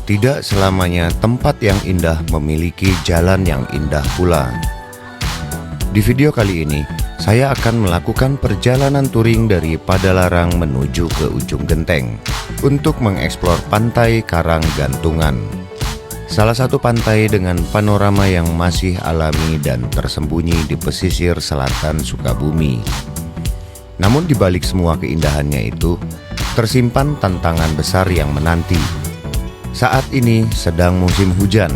Tidak selamanya tempat yang indah memiliki jalan yang indah pula. Di video kali ini, saya akan melakukan perjalanan touring dari Padalarang menuju ke ujung genteng untuk mengeksplor pantai Karanggantungan. Salah satu pantai dengan panorama yang masih alami dan tersembunyi di pesisir selatan Sukabumi. Namun di balik semua keindahannya itu, tersimpan tantangan besar yang menanti. Saat ini sedang musim hujan,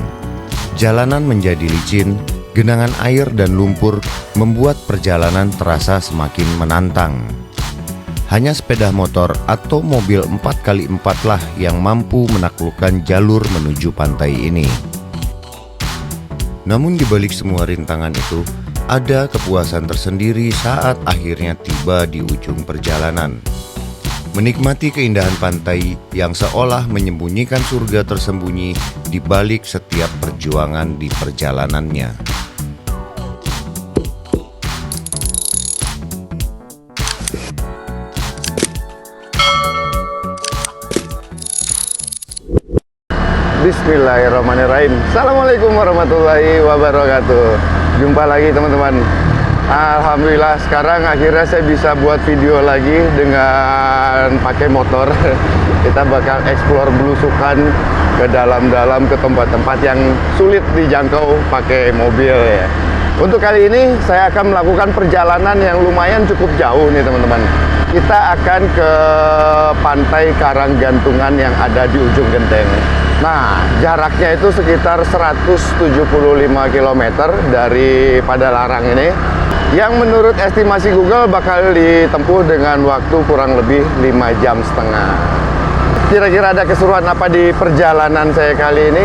jalanan menjadi licin, genangan air dan lumpur membuat perjalanan terasa semakin menantang. Hanya sepeda motor atau mobil 4x4 lah yang mampu menaklukkan jalur menuju pantai ini. Namun di balik semua rintangan itu, ada kepuasan tersendiri saat akhirnya tiba di ujung perjalanan. Menikmati keindahan pantai yang seolah menyembunyikan surga tersembunyi di balik setiap perjuangan di perjalanannya. Bismillahirrahmanirrahim. Assalamualaikum warahmatullahi wabarakatuh. Jumpa lagi teman-teman. Alhamdulillah sekarang akhirnya saya bisa buat video lagi dengan pakai motor. Kita bakal explore belusukan ke dalam-dalam ke tempat-tempat yang sulit dijangkau pakai mobil ya. Untuk kali ini saya akan melakukan perjalanan yang lumayan cukup jauh nih teman-teman. Kita akan ke pantai Karanggantungan yang ada di ujung genteng. Nah, jaraknya itu sekitar 175 km dari Padalarang ini, yang menurut estimasi Google bakal ditempuh dengan waktu kurang lebih 5,5 jam. Kira-kira ada keseruan apa di perjalanan saya kali ini?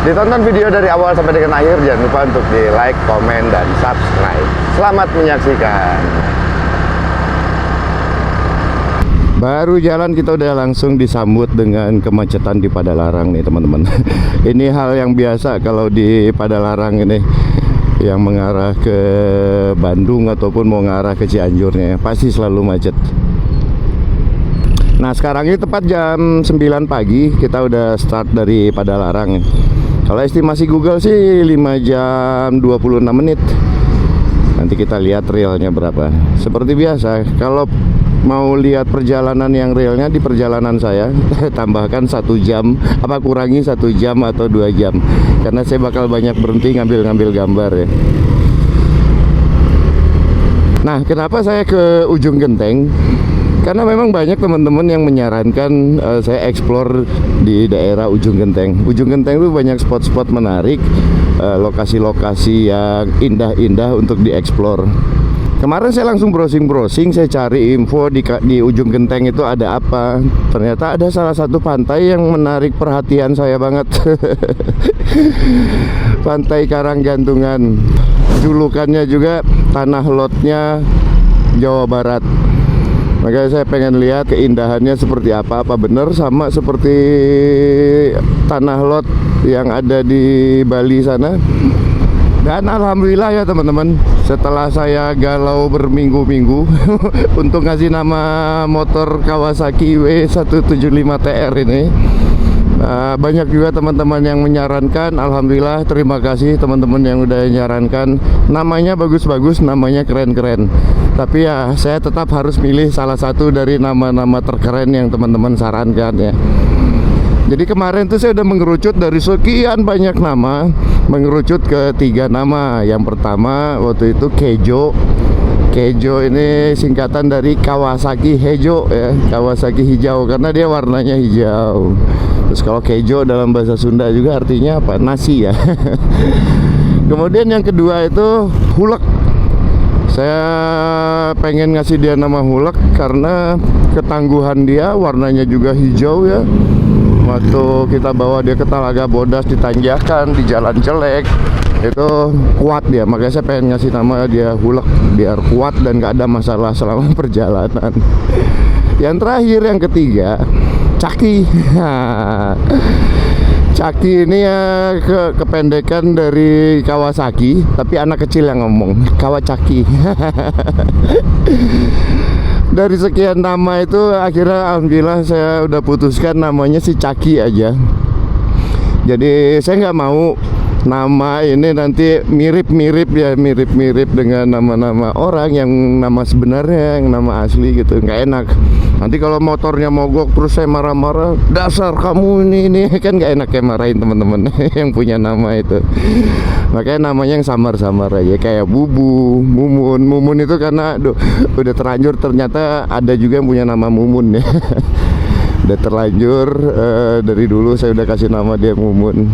Ditonton video dari awal sampai dengan akhir, jangan lupa untuk di like, komen, dan subscribe. Selamat menyaksikan. Baru jalan kita udah langsung disambut dengan kemacetan di Padalarang nih teman-teman. Ini hal yang biasa kalau di Padalarang ini, yang mengarah ke Bandung ataupun mau ngarah ke Cianjurnya, pasti selalu macet. Nah sekarang ini tepat jam 9 pagi, kita udah start dari Padalarang. Kalau estimasi Google sih 5 jam 26 menit. Nanti kita lihat realnya berapa. Seperti biasa, kalau mau lihat perjalanan yang realnya di perjalanan saya, tambahkan 1 jam, apa kurangi 1 jam atau 2 jam, karena saya bakal banyak berhenti ngambil-ngambil gambar ya. Nah kenapa saya ke ujung genteng? Karena memang banyak teman-teman yang menyarankan saya explore di daerah ujung genteng. Ujung genteng itu banyak spot-spot menarik, lokasi-lokasi yang indah-indah untuk dieksplor. Kemarin saya langsung browsing-browsing, saya cari info di ujung genteng itu ada apa. Ternyata ada salah satu pantai yang menarik perhatian saya banget. Pantai Karanggantungan. Julukannya juga Tanah Lotnya Jawa Barat. Makanya saya pengen lihat keindahannya seperti apa bener sama seperti Tanah Lot yang ada di Bali sana. Dan alhamdulillah ya teman-teman, setelah saya galau berminggu-minggu untuk ngasih nama motor Kawasaki W175TR ini, banyak juga teman-teman yang menyarankan. Alhamdulillah, terima kasih teman-teman yang udah menyarankan. Namanya bagus-bagus, namanya keren-keren. Tapi ya saya tetap harus milih salah satu dari nama-nama terkeren yang teman-teman sarankan ya. Jadi kemarin tuh saya udah mengerucut dari sekian banyak nama, mengerucut ke 3 nama. Yang pertama waktu itu Kejo. Kejo ini singkatan dari Kawasaki Hejo ya, Kawasaki hijau karena dia warnanya hijau. Terus kalau Kejo dalam bahasa Sunda juga artinya apa? Nasi ya. Kemudian yang kedua itu Hulek. Saya pengen ngasih dia nama Hulek karena ketangguhan dia, warnanya juga hijau ya. Waktu kita bawa dia ke Talaga Bodas di tanjakan, di jalan jelek, itu kuat dia. Makanya saya pengen ngasih nama dia Hulek, biar kuat dan gak ada masalah selama perjalanan. Yang terakhir, yang ketiga, Caki. Caki ini ya kependekan dari Kawasaki, tapi anak kecil yang ngomong Kawacaki. Dari sekian nama itu akhirnya alhamdulillah saya udah putuskan namanya si Caki aja. Jadi saya nggak mau nama ini nanti mirip-mirip dengan nama-nama orang yang nama sebenarnya, yang nama asli gitu, nggak enak. Nanti kalau motornya mogok terus saya marah-marah, dasar kamu ini kan nggak enak kayak marahin teman-teman yang punya nama itu. Makanya namanya yang samar-samar aja, kayak Bubu, Mumun itu karena udah terlanjur, ternyata ada juga yang punya nama Mumun ya. Udah terlanjur, dari dulu saya udah kasih nama dia Mumun.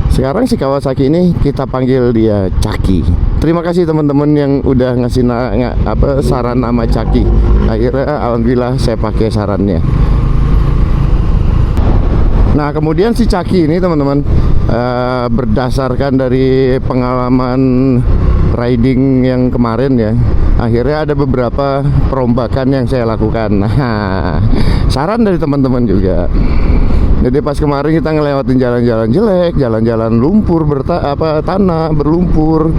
Sekarang si Kawasaki ini kita panggil dia Caki. Terima kasih teman-teman yang udah ngasih saran nama Caki. Akhirnya alhamdulillah saya pakai sarannya. Nah kemudian si Caki ini teman-teman, berdasarkan dari pengalaman riding yang kemarin ya, akhirnya ada beberapa perombakan yang saya lakukan. Nah, saran dari teman-teman juga. Jadi pas kemarin kita ngelewatin jalan-jalan jelek, jalan-jalan lumpur tanah berlumpur,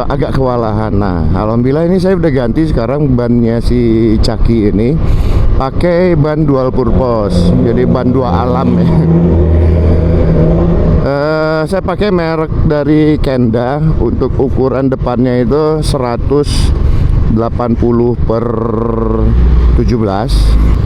agak kewalahan. Nah, alhamdulillah ini saya udah ganti sekarang bannya si Caki ini pakai ban dual purpose, jadi ban dua alam ya. Saya pakai merek dari Kenda. Untuk ukuran depannya itu 180/17,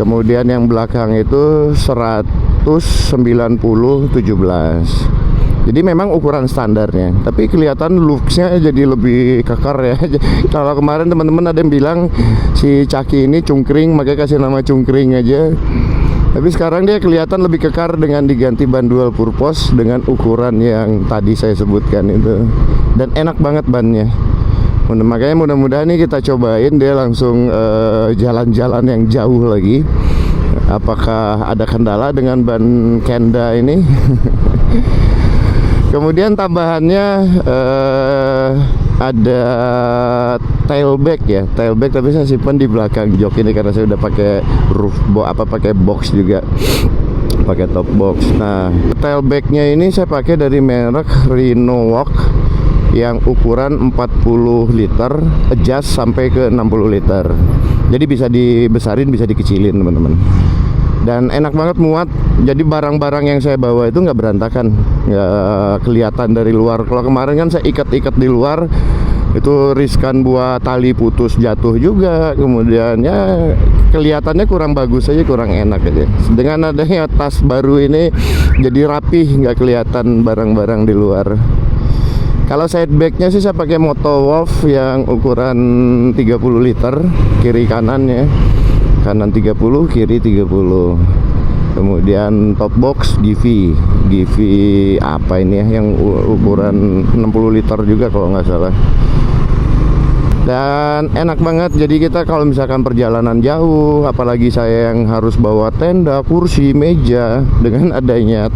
kemudian yang belakang itu 190/17. Jadi memang ukuran standarnya, tapi kelihatan looksnya jadi lebih kekar ya. Kalau kemarin teman-teman ada yang bilang si Caki ini cungkring, makanya kasih nama cungkring aja. Tapi sekarang dia kelihatan lebih kekar dengan diganti ban dual purpose dengan ukuran yang tadi saya sebutkan itu. Dan enak banget bannya. Makanya mudah-mudahan nih kita cobain dia langsung jalan-jalan yang jauh lagi. Apakah ada kendala dengan ban Kenda ini? Kemudian tambahannya ada tailback ya, tailback, tapi saya simpan di belakang jok ini karena saya udah pakai pakai box juga, pakai top box. Nah tailbacknya ini saya pakai dari merek Rhino-Walk yang ukuran 40 liter, adjust sampai ke 60 liter. Jadi bisa dibesarin, bisa dikecilin teman-teman. Dan enak banget muat. Jadi barang-barang yang saya bawa itu nggak berantakan, nggak kelihatan dari luar. Kalau kemarin kan saya ikat-ikat di luar, itu riskan buat tali putus jatuh juga. Kemudian ya kelihatannya kurang bagus aja, kurang enak aja. Dengan adanya tas baru ini jadi rapih, nggak kelihatan barang-barang di luar. Kalau sidebacknya sih saya pakai Moto Wolf yang ukuran 30 liter, kiri kanannya. Kanan 30, kiri 30. Kemudian top box GV apa ini ya, yang ukuran 60 liter juga kalau nggak salah. Dan enak banget, jadi kita kalau misalkan perjalanan jauh, apalagi saya yang harus bawa tenda, kursi, meja, dengan adanya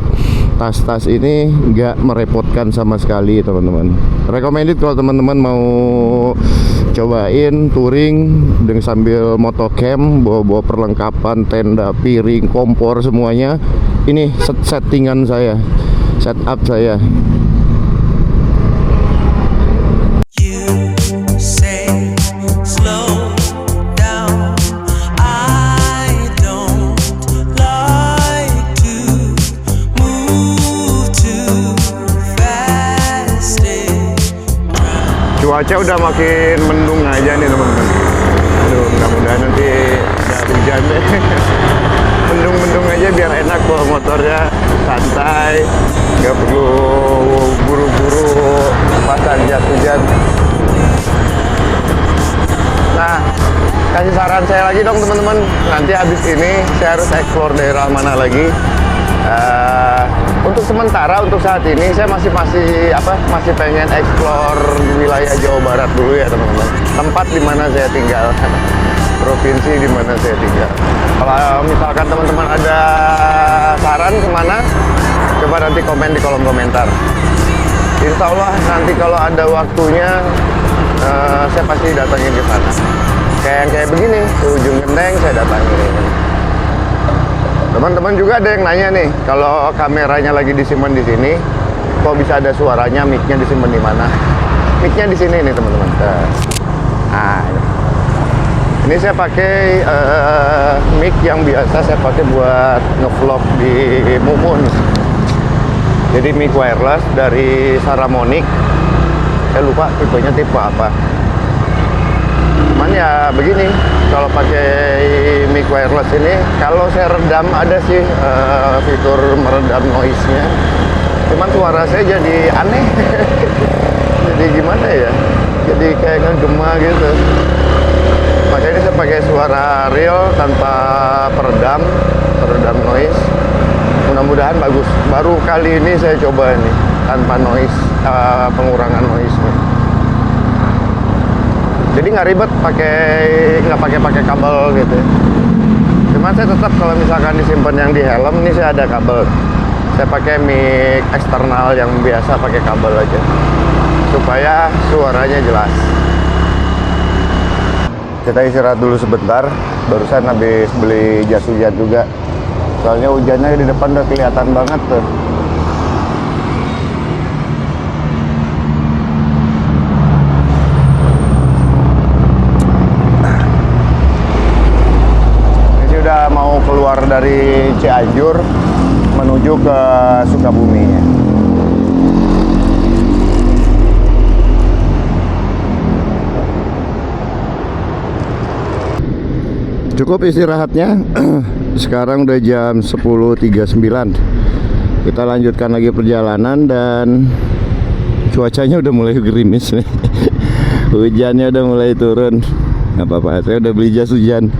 tas-tas ini nggak merepotkan sama sekali teman-teman. Recommended kalau teman-teman mau cobain touring dengan sambil motocamp, bawa perlengkapan, tenda, piring, kompor, semuanya. Ini settingan saya, setup saya. Cuaca udah makin mendung aja nih teman-teman. Aduh, mudah-mudahan nanti ada hujan deh. Mendung-mendung aja biar enak bawa motornya, santai, nggak perlu buru-buru pas hujan. Nah, kasih saran saya lagi dong teman-teman. Nanti habis ini saya harus explore daerah mana lagi. Untuk sementara, untuk saat ini saya masih pengen explore wilayah Jawa Barat dulu ya teman-teman. Tempat di mana saya tinggal, provinsi di mana saya tinggal. Kalau misalkan teman-teman ada saran kemana, coba nanti komen di kolom komentar. Insya Allah nanti kalau ada waktunya, saya pasti datangin ke sana. Kayak begini, ke ujung genteng saya datangin. Teman-teman juga ada yang nanya nih, kalau kameranya lagi disimpan di sini, kok bisa ada suaranya, mic-nya disimpan di mana? Mic-nya di sini nih teman-teman. Nah, ini saya pakai mic yang biasa saya pakai buat ngevlog di Mumun. Jadi mic wireless dari Saramonic. Saya lupa tipenya tipe apa. Cuman ya begini, kalau pakai mic wireless ini, kalau saya redam ada sih fitur meredam noise-nya. Cuman suara saya jadi aneh. Jadi gimana ya? Jadi kayak ngegema gitu. Makanya ini saya pakai suara real tanpa peredam noise. Mudah-mudahan bagus. Baru kali ini saya coba ini tanpa noise, pengurangan noise-nya. Jadi nggak ribet nggak pakai kabel gitu. Cuman saya tetap kalau misalkan disimpan yang di helm, ini saya ada kabel. Saya pakai mic eksternal yang biasa pakai kabel aja, supaya suaranya jelas. Kita istirahat dulu sebentar. Barusan habis beli jas hujan juga. Soalnya hujannya di depan udah kelihatan banget tuh. Ini udah mau keluar dari Cianjur menuju ke Sukabumi. Cukup istirahatnya. Sekarang udah jam 10.39. Kita lanjutkan lagi perjalanan dan cuacanya udah mulai gerimis nih. Hujannya udah mulai turun. Nggak apa-apa, saya udah beli jas hujan.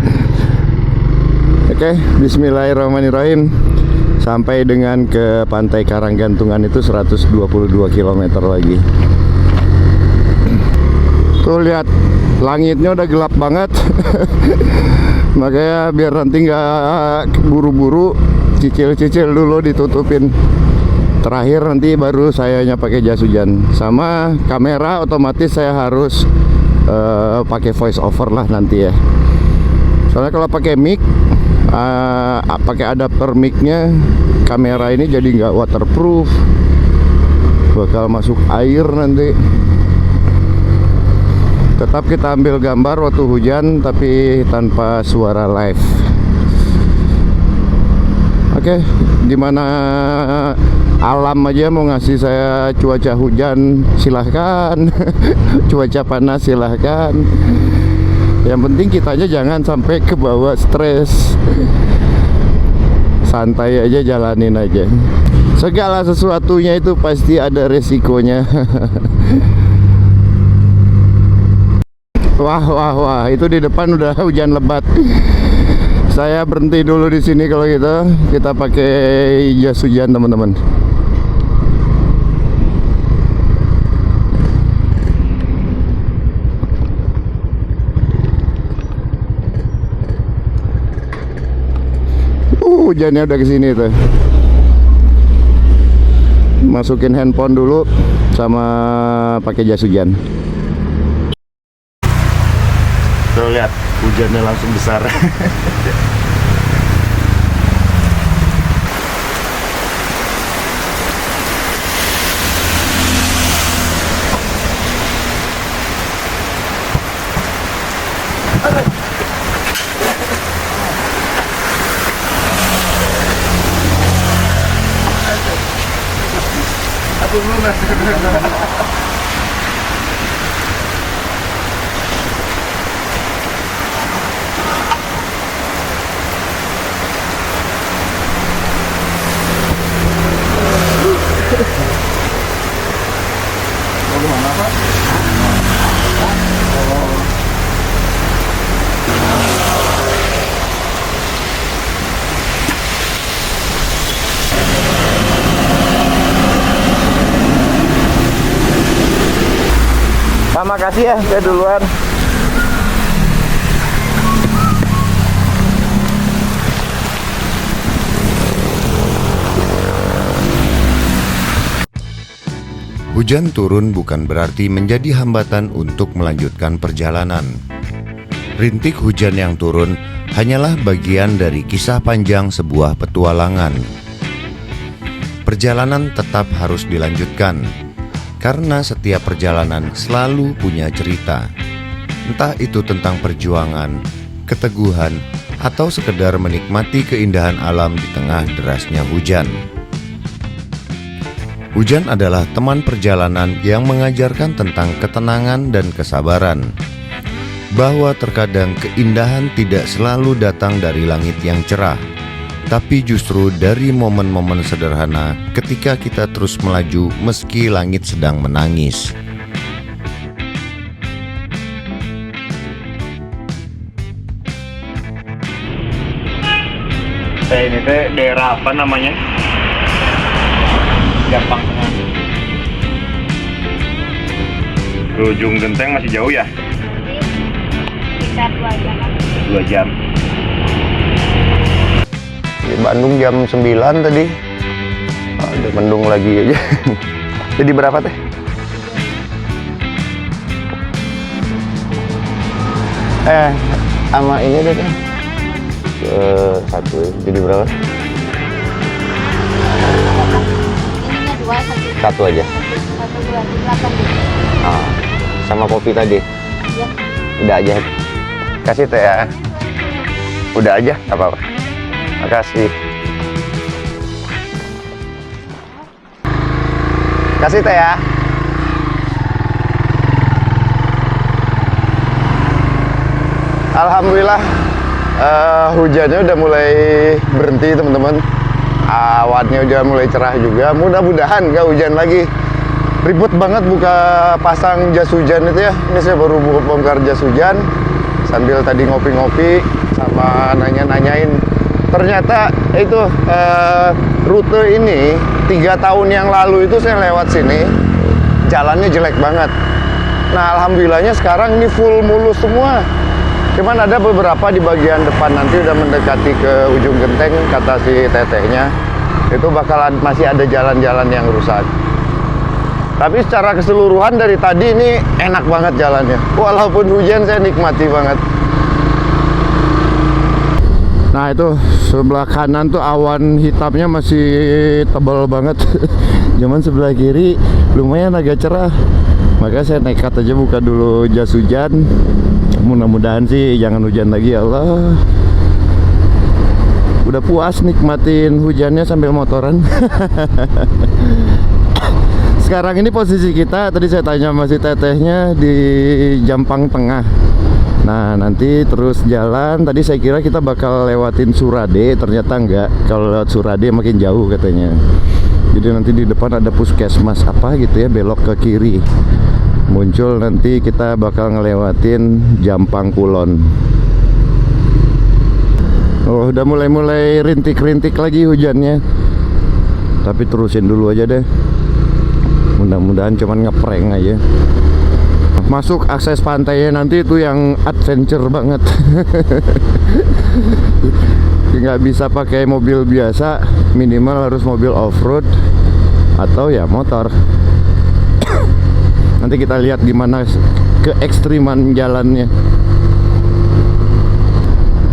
Oke, bismillahirrahmanirrahim. Sampai dengan ke Pantai Karanggantungan itu 122 km lagi. Tuh lihat, langitnya udah gelap banget. Makanya biar nanti nggak buru-buru, cicil-cicil dulu ditutupin. Terakhir nanti baru sayanya pakai jas hujan. Sama kamera otomatis saya harus pakai voice over lah nanti ya. Soalnya kalau pakai mic, pakai adapter micnya, kamera ini jadi nggak waterproof, bakal masuk air nanti. Tetap kita ambil gambar waktu hujan tapi tanpa suara live. Oke, dimana alam aja mau ngasih saya cuaca hujan silahkan. Cuaca panas silahkan. Yang penting kitanya jangan sampai ke bawah stres. Santai aja, jalanin aja. Segala sesuatunya itu pasti ada resikonya. Wah, itu di depan udah hujan lebat. Saya berhenti dulu di sini kalau gitu. Kita pakai jas hujan, teman-teman. Hujannya udah kesini tuh. Masukin handphone dulu sama pakai jas hujan. Tuh lihat, hujannya langsung besar. Aku lunas. Pak, makasih ya, saya duluan. Hujan turun bukan berarti menjadi hambatan untuk melanjutkan perjalanan. Rintik hujan yang turun hanyalah bagian dari kisah panjang sebuah petualangan. Perjalanan tetap harus dilanjutkan, karena setiap perjalanan selalu punya cerita. Entah itu tentang perjuangan, keteguhan, atau sekedar menikmati keindahan alam di tengah derasnya hujan. Hujan adalah teman perjalanan yang mengajarkan tentang ketenangan dan kesabaran. Bahwa terkadang keindahan tidak selalu datang dari langit yang cerah, tapi justru dari momen-momen sederhana ketika kita terus melaju meski langit sedang menangis. Ini daerah apa namanya? Jampang Tengah. Ke ujung genteng masih jauh ya? Sekitar 2 jam. 2 jam. Di Bandung jam 9 tadi. Ada mendung lagi aja. Jadi berapa teh? Sama ini deh teh. Satu ya. Jadi berapa? Ininya 2, Satu aja. 1, 2, 8 gitu. Sama kopi tadi. Iya. Udah aja. Kasih teh ya. Udah aja, nggak apa-apa. Makasih. Kasih teh ya. Alhamdulillah hujannya udah mulai berhenti teman-teman. Awannya udah mulai cerah juga. Mudah-mudahan nggak hujan lagi. Ribet banget buka pasang jas hujan itu ya. Ini saya baru bongkar jas hujan sambil tadi ngopi-ngopi sama nanya-nanyain. Ternyata itu rute ini 3 tahun yang lalu itu saya lewat sini, jalannya jelek banget. Nah alhamdulillahnya sekarang ini full mulus semua. Cuman ada beberapa di bagian depan nanti udah mendekati ke ujung genteng, kata si tetehnya itu bakalan masih ada jalan-jalan yang rusak. Tapi secara keseluruhan dari tadi ini enak banget jalannya. Walaupun hujan saya nikmati banget. Nah itu sebelah kanan tuh awan hitamnya masih tebal banget. Cuman sebelah kiri lumayan agak cerah. Maka saya nekat aja buka dulu jas hujan. Mudah-mudahan sih jangan hujan lagi ya Allah. Udah puas nikmatin hujannya sambil motoran. Sekarang ini posisi kita, tadi saya tanya masih tetehnya di Jampang Tengah. Nah nanti terus jalan, tadi saya kira kita bakal lewatin Surade, ternyata enggak. Kalau lewat Surade makin jauh katanya. Jadi nanti di depan ada puskesmas apa gitu ya, belok ke kiri. Muncul nanti kita bakal ngelewatin Jampang Kulon. Oh udah mulai rintik-rintik lagi hujannya. Tapi terusin dulu aja deh. Mudah-mudahan cuman ngeprank aja. Masuk akses pantainya nanti itu yang adventure banget. Nggak bisa pakai mobil biasa, minimal harus mobil off-road atau ya motor. Nanti kita lihat gimana keekstriman jalannya.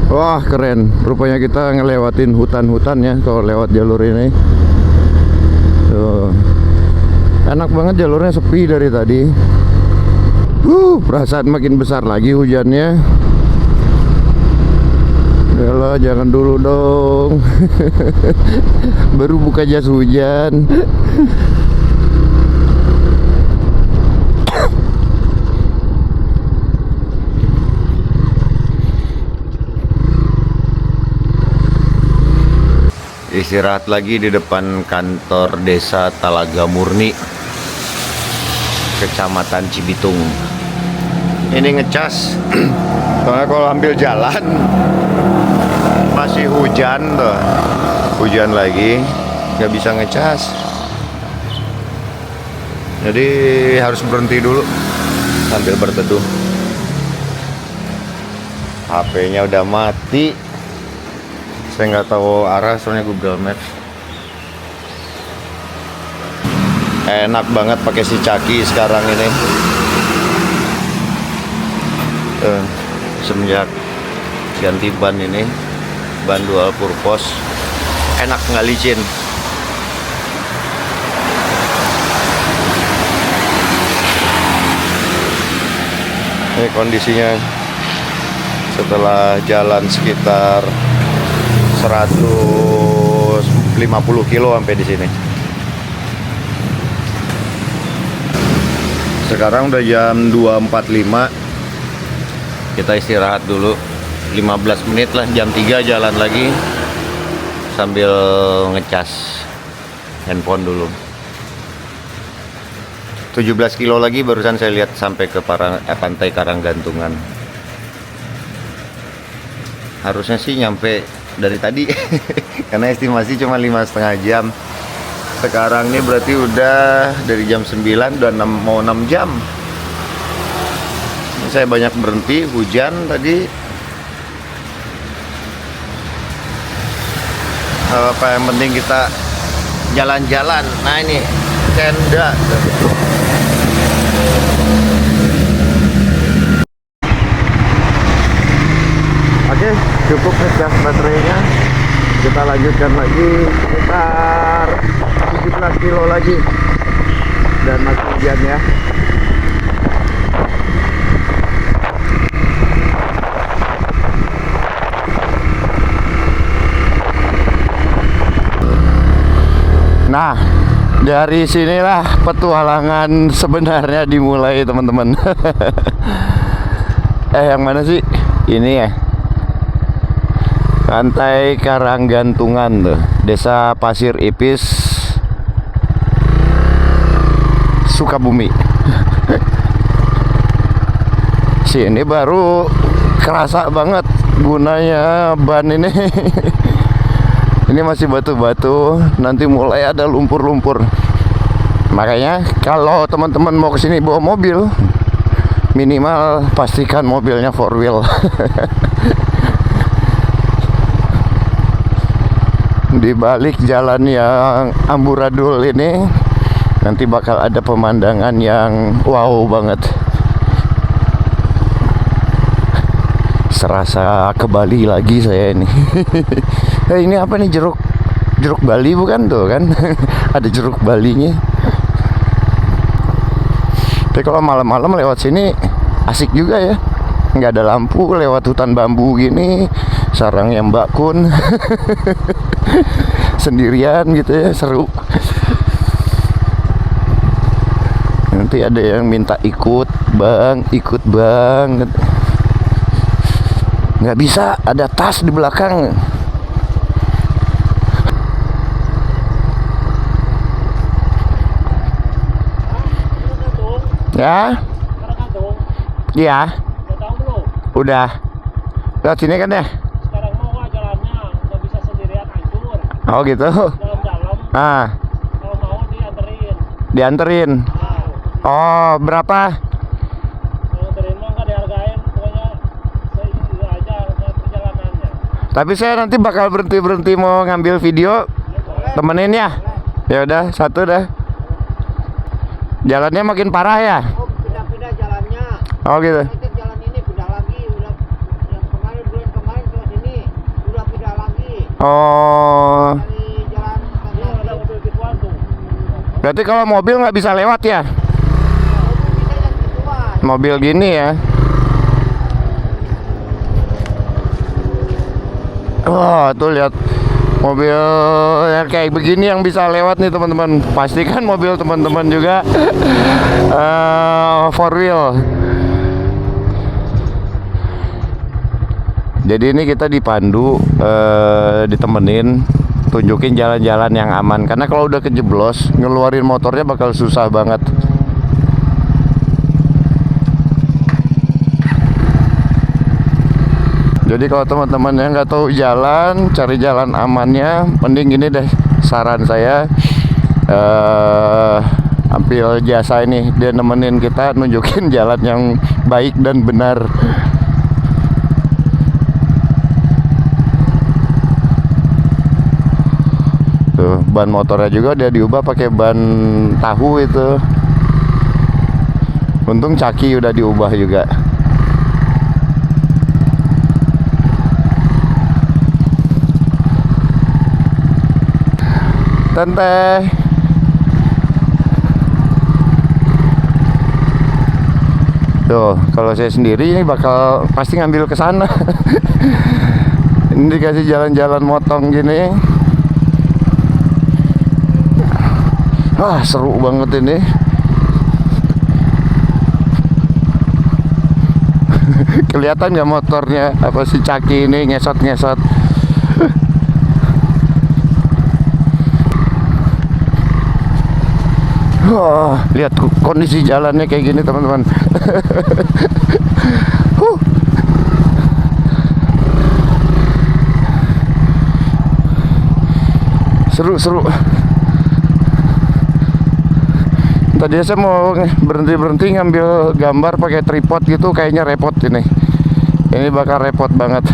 Wah keren, rupanya kita ngelewatin hutan-hutan ya kalau lewat jalur ini. Tuh. Enak banget jalurnya, sepi dari tadi. Perasaan makin besar lagi hujannya. Yalah, jangan dulu dong. Baru buka jas hujan. Istirahat lagi di depan kantor desa Talaga Murni, Kecamatan Cibitung. Ini ngecas. Soalnya kalau ambil jalan masih hujan tuh. Hujan lagi, nggak bisa ngecas. Jadi harus berhenti dulu sambil berteduh. HP-nya udah mati. Saya nggak tahu arah soalnya Google Maps. Enak banget pakai si Caki sekarang ini. Semenjak ganti ban ini, ban dual purpose, enak nggak licin. Ini kondisinya setelah jalan sekitar 150 kilo sampai di sini. Sekarang udah jam 2.45. Kita istirahat dulu 15 menit lah, jam 3 jalan lagi sambil ngecas handphone dulu. 17 kilo lagi barusan saya lihat sampai ke pantai Karanggantungan. Harusnya sih nyampe dari tadi karena estimasi cuma 5,5 jam. Sekarang ini berarti udah dari jam 9 udah mau 6 jam. Saya banyak berhenti, hujan tadi. Apa yang penting kita jalan-jalan. Nah ini tenda. Oke, cukup ngecas baterainya. Kita lanjutkan lagi sekitar 17 kilo lagi. Dan masih hujan ya. Nah, dari sinilah petualangan sebenarnya dimulai, teman-teman. Yang mana sih? Ini ya. Pantai Karanggantungan tuh, Desa Pasir Ipis, Sukabumi. Sini baru kerasa banget gunanya ban ini. Ini masih batu-batu, nanti mulai ada lumpur-lumpur. Makanya kalau teman-teman mau kesini bawa mobil, minimal pastikan mobilnya 4 wheel. Di balik jalan yang amburadul ini nanti bakal ada pemandangan yang wow banget. Serasa ke Bali lagi saya ini. Ini apa nih, jeruk Bali bukan tuh kan? Ada jeruk Balinya. Tapi kalau malam-malam lewat sini asik juga ya. Nggak ada lampu, lewat hutan bambu gini, sarangnya Mbak Kun. Sendirian gitu ya, seru. Nanti ada yang minta ikut bang. Nggak bisa, ada tas di belakang. Ya? Iya. Udah. Lihat sini kan ya? Sekarang mau jalannya nggak bisa sendirian, hancur. Oh gitu. Dalam-dalam. Kalau mau dianterin. Dianterin. Oh, berapa? Kalau anterin mah nggak dihargain, pokoknya itu aja perjalanannya. Tapi saya nanti bakal berhenti mau ngambil video. Temenin ya. Ya udah, satu dah. Jalannya makin parah ya? Oh, pindah-pindah jalannya. Oh gitu. Nanti jalan ini pindah lagi, udah yang kemarin bulan kemarin ke sini udah pindah lagi. Oh. Dari jalan Iya, ada mobil gituan tuh. Berarti kalau mobil nggak bisa lewat ya? bisa yang gituan. Mobil gini ya. Wah, tuh lihat mobil yang kayak begini yang bisa lewat nih teman-teman. Pastikan mobil teman-teman juga 4 wheel. Jadi ini kita dipandu, ditemenin, tunjukin jalan-jalan yang aman. Karena kalau udah kejeblos, ngeluarin motornya bakal susah banget. Jadi kalau teman-teman yang nggak tahu jalan, cari jalan amannya, mending gini deh, saran saya, ambil jasa ini, dia nemenin kita, nunjukin jalan yang baik dan benar. Tuh, ban motornya juga dia diubah pakai ban tahu itu. Untung caki udah diubah juga. Tante. Tuh, kalau saya sendiri ini bakal pasti ngambil ke sana. Ini dikasih jalan-jalan motong gini. Wah, seru banget ini. Kelihatan nggak motornya apa si Caki ini ngesot-ngesot. Oh, lihat kondisi jalannya kayak gini teman-teman. Seru. Tadi saya mau berhenti ngambil gambar pakai tripod gitu, kayaknya repot ini. Ini bakal repot banget.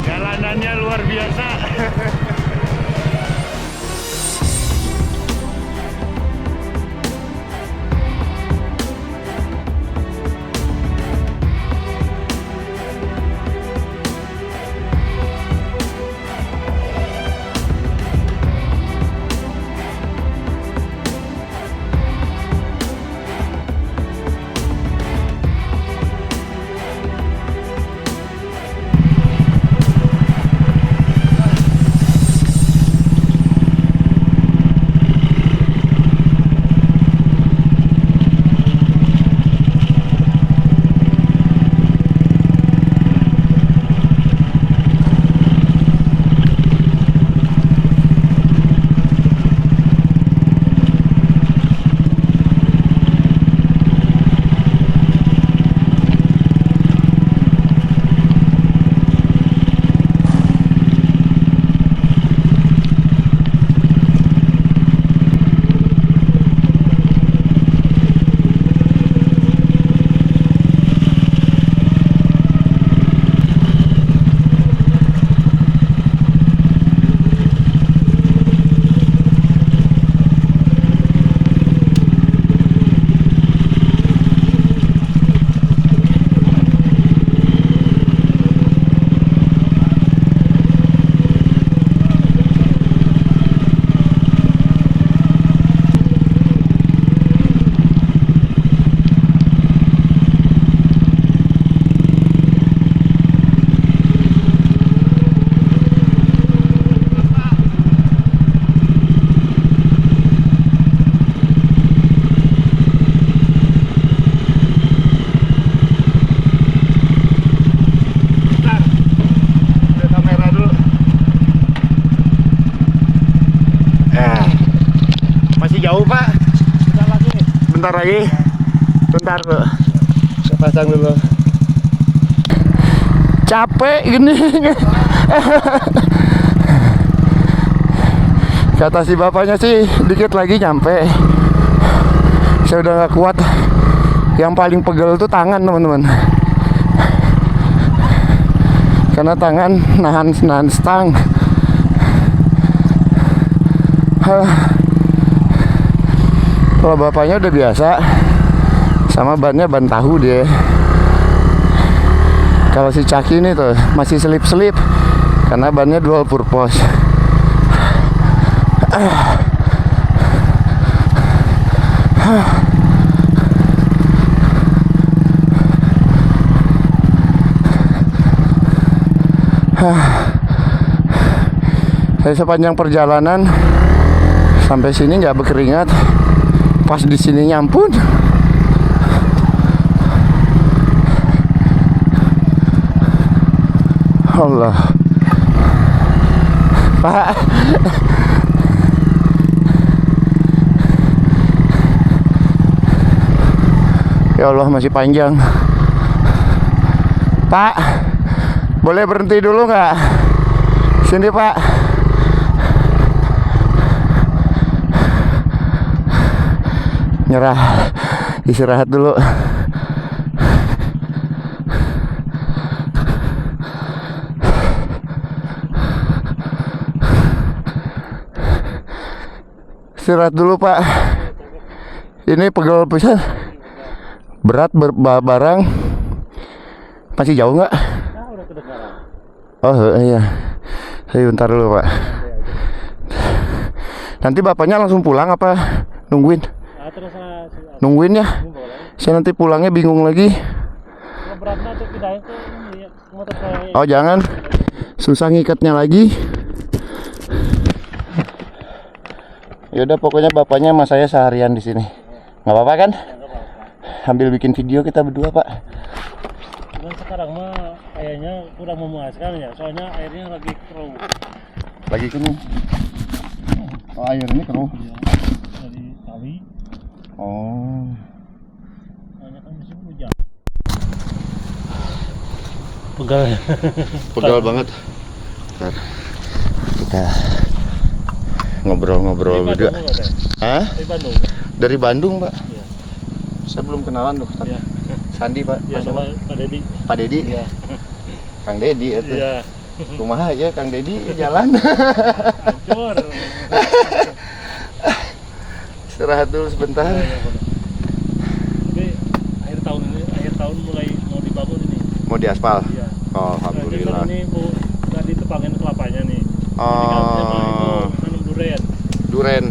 Jalanannya luar biasa. Jauh Pak. Bentar lagi. Bentar Bu. Saya pasang dulu. Capek gini. Kata si bapaknya sih dikit lagi nyampe. Saya udah nggak kuat. Yang paling pegel tuh tangan teman-teman. Karena tangan nahan stang. Kalau bapaknya udah biasa, sama bannya ban tahu dia. Kalau si Caki ini tuh masih selip-selip karena bannya dual purpose. Saya sepanjang perjalanan sampai sini nggak berkeringat, pas di sini nyampun. Allah, Pak. Ya Allah, masih panjang. Pak, boleh berhenti dulu nggak? Sini Pak. Nyerah, istirahat dulu. Istirahat dulu Pak. Ini pegel pisan. Berat barang. Masih jauh nggak? Nah, udah kedengaran. Oh iya. Saya bentar dulu Pak. Nanti bapaknya langsung pulang apa nungguin? Ah, terserah. Nungguin ya. Saya nanti pulangnya bingung lagi. Beratnya tuh pindahin ke ini ya, motor saya. Oh jangan. Susah ngikatnya lagi. Yaudah pokoknya bapaknya sama saya seharian di sini. Nggak apa-apa kan? Sambil bikin video kita berdua Pak. Cuman sekarang mah kayaknya kurang memuaskan ya, soalnya airnya lagi keruh. Lagi keruh. Oh air ini keruh. Ya, dari kali. Oh. Soalnya kan musim hujan. Pegal. Pegal banget. Bentar. Kita ngobrol-ngobrol berdua. Hah? Dari Bandung. Dari Bandung Pak. Iya. Saya belum kenalan tuh. Iya. Sandi Pak. Iya, sama Pak Dedi. Pak Dedi. Iya. Kang Dedi itu. Iya. Kumaha ya Kang Dedi jalan. Hancur. Istirahat dulu sebentar. Iya, iya, bener. Tapi akhir tahun mulai mau dibangun ini. Mau diaspal. Iya. Oh, Nah, jadi alhamdulillah. kan ini mau nggak ditepangin kelapanya nih. Oh, Nanam durian. duren.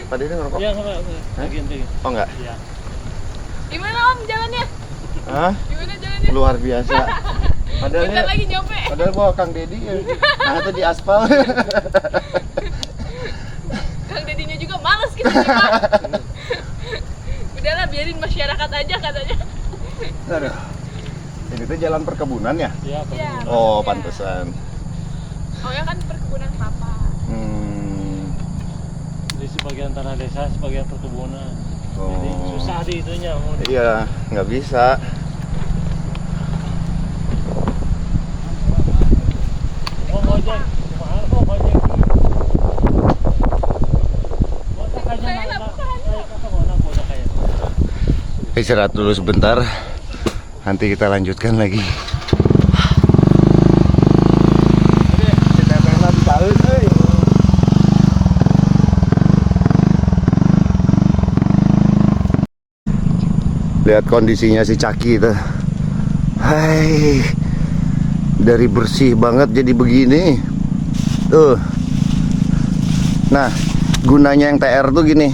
Pak Dedi ngerokok? Iya, enggak. Bagian. Oh enggak? Iya. Gimana Om jalannya? Hah? Gimana jalannya? Luar biasa. Bentar Padahal lagi nyampe. padahal bawa Kang Dedi ya. Nah, itu di aspal. Kang Dedinya juga males kita Pak. Udahlah biarin masyarakat aja katanya. Aduh. Ini tuh jalan perkebunan ya? Iya, Iya. Oh, pantesan. Oh ya kan perkebunan kelapa. Di sebagian tanah desa, sebagian perkebunan. Jadi Oh. susah di itunya. Iya, nggak bisa. Oh, ngojek. Mahal kok ngojek. Botak aja mana? Saya kata mana botak aja. Istirahat dulu sebentar. Nanti kita lanjutkan lagi. Lihat kondisinya si Caki itu. Hai. Dari bersih banget jadi begini. Tuh. Nah, gunanya yang TR tuh gini.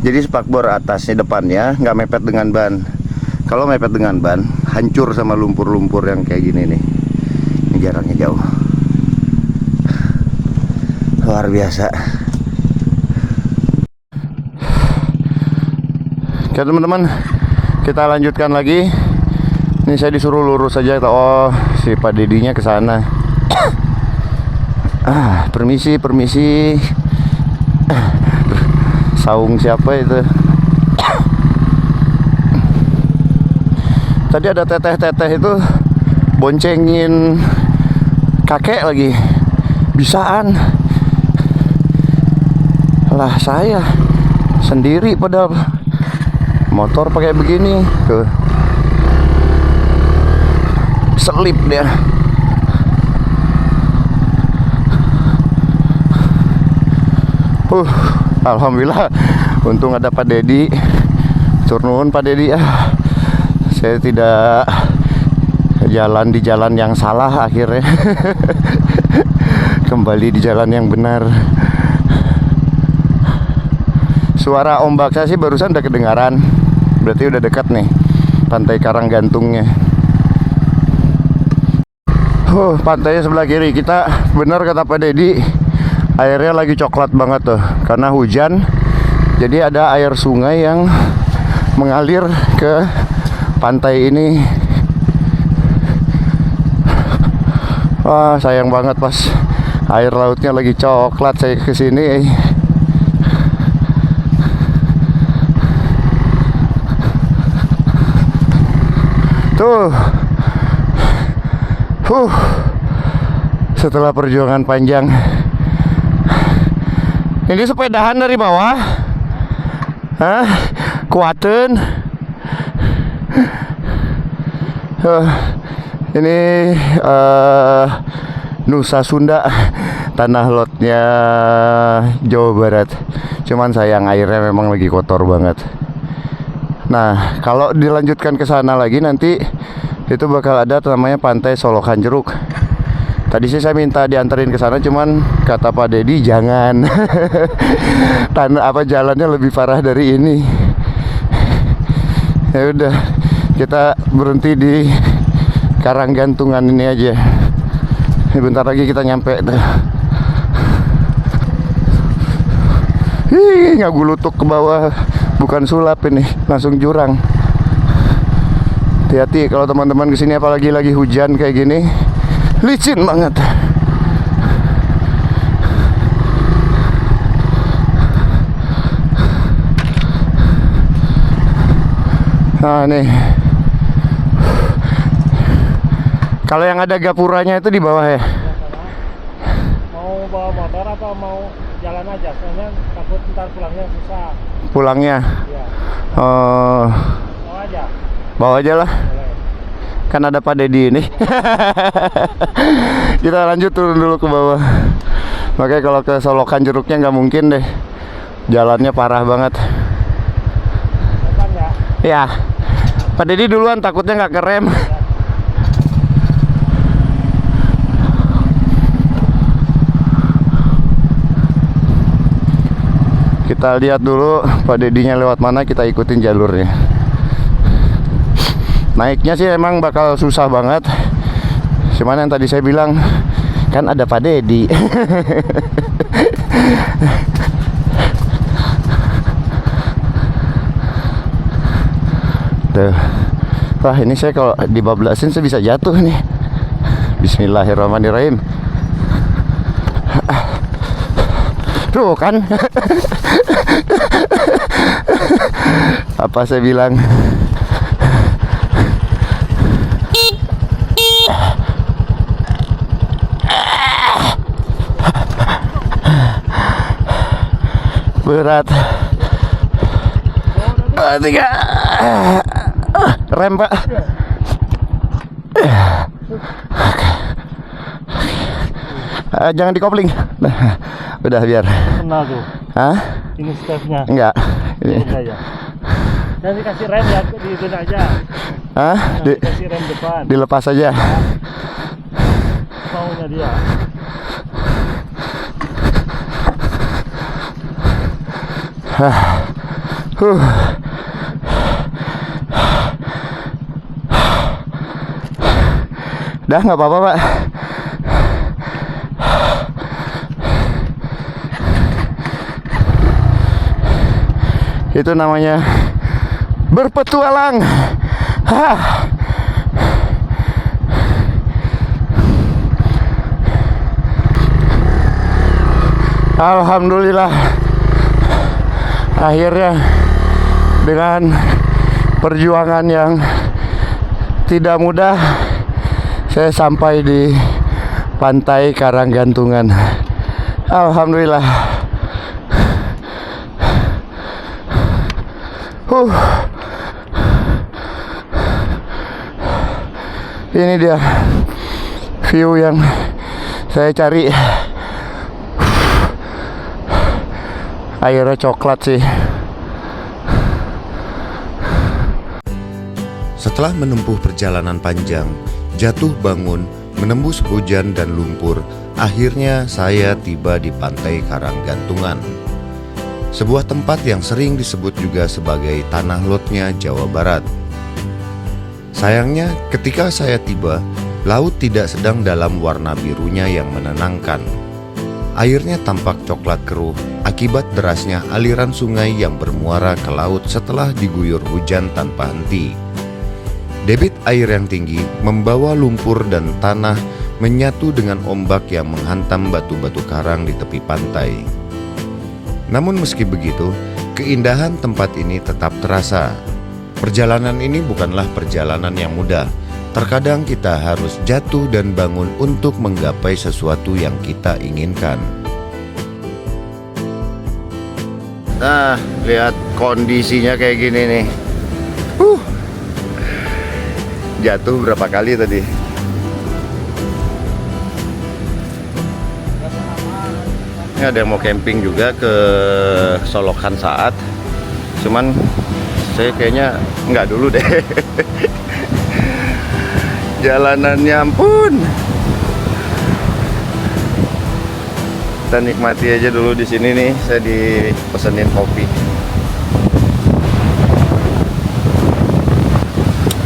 Jadi spakbor atasnya depannya nggak mepet dengan ban. Kalau mepet dengan ban, hancur sama lumpur-lumpur yang kayak gini nih. Ini jaraknya jauh. Luar biasa. Oke teman-teman, kita lanjutkan lagi. Ini saya disuruh lurus saja. Oh, si Pak Dedinya ke sana. Permisi, permisi. Saung siapa itu? Tadi ada teteh-teteh itu boncengin kakek lagi. Bisaan. Lah saya sendiri padahal motor pakai begini. Tuh. Selip dia. Alhamdulillah untung ada Pak Dedi. Turun Pak Dedi. Saya tidak jalan di jalan yang salah akhirnya. Kembali di jalan yang benar. Suara ombak saya sih barusan udah kedengaran. Berarti udah dekat nih pantai Karanggantungnya. Pantainya sebelah kiri kita. Benar kata Pak Dedi, airnya lagi coklat banget tuh karena hujan. Jadi ada air sungai yang mengalir ke pantai ini. Wah, sayang banget pas air lautnya lagi coklat saya kesini. Tuh. Setelah perjuangan panjang. Ini sepedahan dari bawah. Hah? Kuaten. Ini Nusa Sunda, tanah lotnya Jawa Barat. Cuman sayang airnya memang lagi kotor banget. Nah, kalau dilanjutkan ke sana lagi nanti itu bakal ada namanya Pantai Solokan Jeruk. Tadi sih saya minta dianterin ke sana, cuman kata Pak Dedi jangan. Jalannya lebih parah dari ini. Ya udah, kita berhenti di Karanggantungan ini aja. Ini bentar lagi kita nyampe tuh. Ngagulutuk ke bawah, bukan sulap ini, langsung jurang. Hati-hati kalau teman-teman kesini, apalagi lagi hujan kayak gini, licin banget. Nah nih, kalau yang ada gapuranya itu di bawah ya. Mau bawa motor apa mau jalan aja? Soalnya takut ntar pulangnya susah. Pulangnya? Iya. Bawa aja. Bawa aja lah. Boleh. Kan ada Pak Dedi ini. Kita lanjut turun dulu ke bawah. Makanya kalau ke Solokan Jeruknya nggak mungkin deh. Jalannya parah banget. Depan ya? Ya. Pak Dedi duluan, takutnya nggak kerem. Kita lihat dulu Pak Dedinya lewat mana, kita ikutin jalurnya. Naiknya sih emang bakal susah banget. Cuman yang tadi saya bilang, kan ada Pak Dedi. Tuh. Wah, ini saya kalau dibablasin saya bisa jatuh nih. Bismillahirrahmanirrahim. Tuh kan. Apa saya bilang? Berat. Tiga. Rem Pak. Jangan dikopling. Udah biar. Kenal tuh. Hah? Ini stepnya. Enggak. Ini. Ya. Dan dikasih rem ya, diikut aja. Hah? Dikasih rem depan. Dilepas aja. Maunya dia. Dah nggak apa-apa Pak. Itu namanya berpetualang. Alhamdulillah, akhirnya dengan perjuangan yang tidak mudah saya sampai di pantai Karanggantungan. Alhamdulillah. Ini dia view yang saya cari. Airnya coklat sih. Setelah menempuh perjalanan panjang, jatuh bangun, menembus hujan dan lumpur, akhirnya saya tiba di pantai Karanggantungan. Sebuah tempat yang sering disebut juga sebagai tanah lotnya Jawa Barat. Sayangnya, ketika saya tiba, laut tidak sedang dalam warna birunya yang menenangkan. Airnya tampak coklat keruh akibat derasnya aliran sungai yang bermuara ke laut setelah diguyur hujan tanpa henti. Debit air yang tinggi membawa lumpur dan tanah menyatu dengan ombak yang menghantam batu-batu karang di tepi pantai. Namun meski begitu, keindahan tempat ini tetap terasa. Perjalanan ini bukanlah perjalanan yang mudah. Terkadang kita harus jatuh dan bangun untuk menggapai sesuatu yang kita inginkan. Nah, lihat kondisinya kayak gini nih. Jatuh berapa kali tadi? Ini ada yang mau camping juga ke Solokan Saat. Cuman saya kayaknya nggak dulu deh. Jalanannya ampun. Kita nikmati aja dulu di sini nih. Saya dipesenin kopi.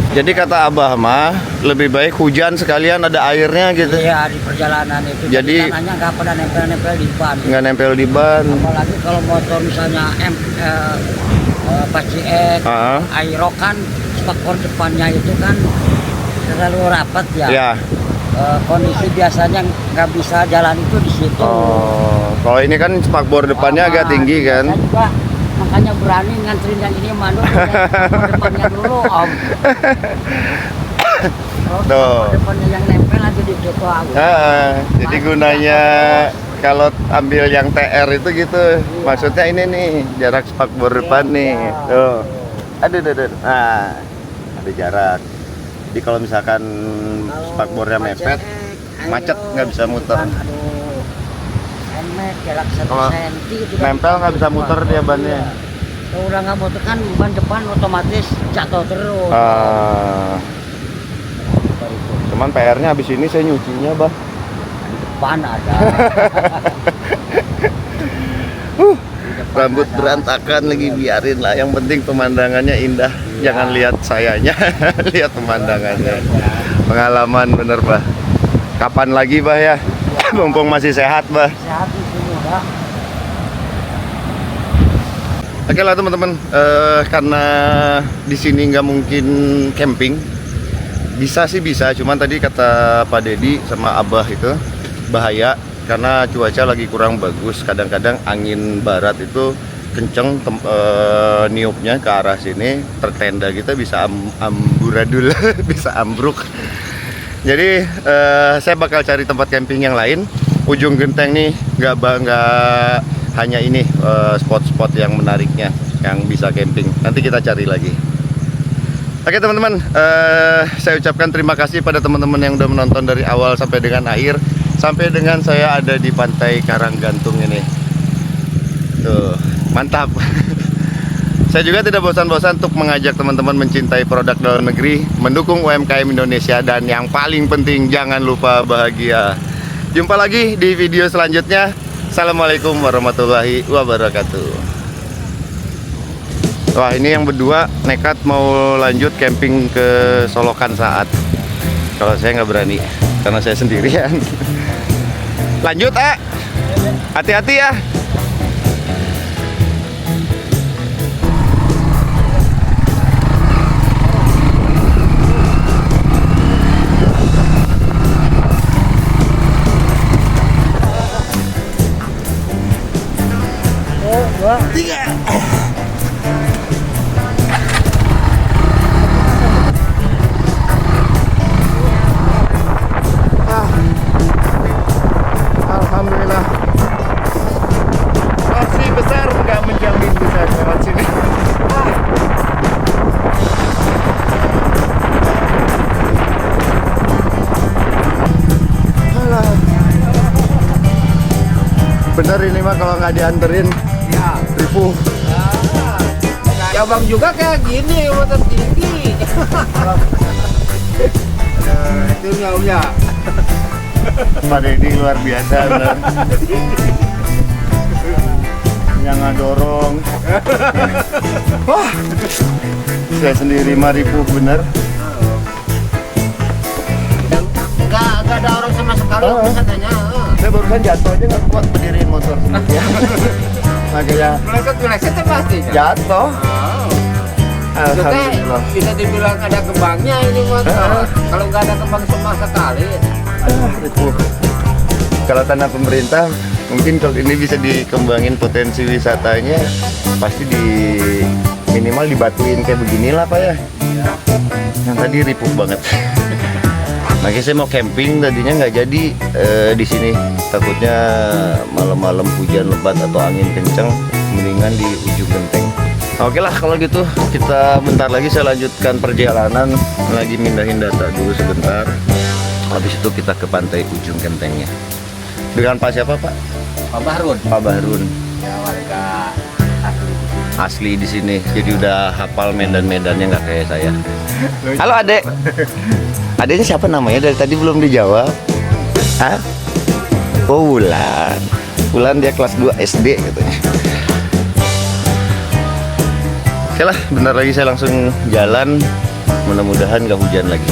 Jadi kata Abah mah lebih baik hujan sekalian ada airnya gitu. Iya, di perjalanan itu. Jadi tanahnya nggak pernah nempel-nempel di ban. nggak nempel di ban. Apalagi kalau motor misalnya Paciek, Aero kan spakbor depannya itu kan terlalu rapat ya. Ya. Kondisi biasanya nggak bisa jalan itu di situ. Oh, kalau ini kan spakbor depannya agak tinggi kan. Saya juga makanya berani nganterin yang ini mandur spakbor depannya dulu om. Kalau spakbor depannya yang nempel aja di situ aku. Jadi gunanya kalau ambil yang TR itu gitu, maksudnya ini nih jarak spakbor depan nih. Tuh, aduh. Nah, ada jarak. Jadi kalau misalkan spakbornya mepet, macet nggak bisa muter. Aduh, emek jarak 1 Kalau senti. nempel nggak bisa muter dia bannya. Kalau udah nggak muter kan ban depan otomatis jatuh terus. Cuman PR-nya habis ini saya nyucinya, Bah. Ban ada. Rambut berantakan lagi, biarin lah. Yang penting pemandangannya indah. Jangan lihat sayanya, lihat pemandangannya. Pengalaman bener, Bah. Kapan lagi, Bah ya? Mumpung masih sehat, Bah. Sehat itu mudah. Oke lah teman-teman, karena di sini nggak mungkin camping. Bisa sih bisa, cuman tadi kata Pak Dedi sama Abah itu bahaya karena cuaca lagi kurang bagus. Kadang-kadang angin barat itu kenceng, niupnya ke arah sini, tenda kita bisa amburadul, bisa ambruk. Jadi saya bakal cari tempat camping yang lain. Ujung Genteng nih nggak hanya ini spot-spot yang menariknya yang bisa camping. Nanti kita cari lagi. Oke teman-teman, saya ucapkan terima kasih pada teman-teman yang udah menonton dari awal sampai dengan akhir. Sampai dengan saya ada di pantai Karanggantung ini. Tuh, mantap. Saya juga tidak bosan-bosan untuk mengajak teman-teman mencintai produk dalam negeri, mendukung UMKM Indonesia, dan yang paling penting jangan lupa bahagia. Jumpa lagi di video selanjutnya. Assalamualaikum warahmatullahi wabarakatuh. Wah, ini yang berdua nekat mau lanjut camping ke Solokan Saat. Kalau saya nggak berani karena saya sendirian. Lanjut, hati-hati ya. Alhamdulillah. Masih besar nggak menjamin bisa lewat sini. Alah. Bener ini mah kalau nggak dianterin Ya. ripuh. Ya bang juga kayak gini, motor tinggi. Itu ya. Pak Deddy luar biasa bener. Yang ngadorong. Wah, saya sendiri mah ripuh bener. Enggak ada orang sama sekali katanya. Saya barusan jatuh aja nggak kuat berdiriin motor. Ya. Makanya Meleset pasti. jatuh. Alhamdulillah. Bisa dibilang ada kembangnya ini motor. Kalau nggak ada kembang sama sekali. Ripuh. Kalau tanah pemerintah mungkin kalau ini bisa dikembangin potensi wisatanya, pasti di minimal dibatuin kayak beginilah Pak ya. Yang tadi ripuh banget. Makanya saya mau camping tadinya nggak jadi di sini, takutnya malam-malam hujan lebat atau angin kencang, mendingan di ujung genteng. Oke lah kalau gitu kita bentar lagi saya lanjutkan perjalanan, lagi mindahin data dulu sebentar. Habis itu kita ke pantai ujung gentengnya. Dengan Pak siapa Pak? Pak Bahrun. Pak Bahrun. Ya warga Asli di sini, jadi udah hafal medan-medannya nggak kayak saya. Halo adek. Adeknya siapa namanya? Dari tadi belum dijawab. Hah? Oh Wulan. Wulan dia kelas 2 SD katanya. Oke lah, bentar lagi saya langsung jalan. Mudah-mudahan nggak hujan lagi.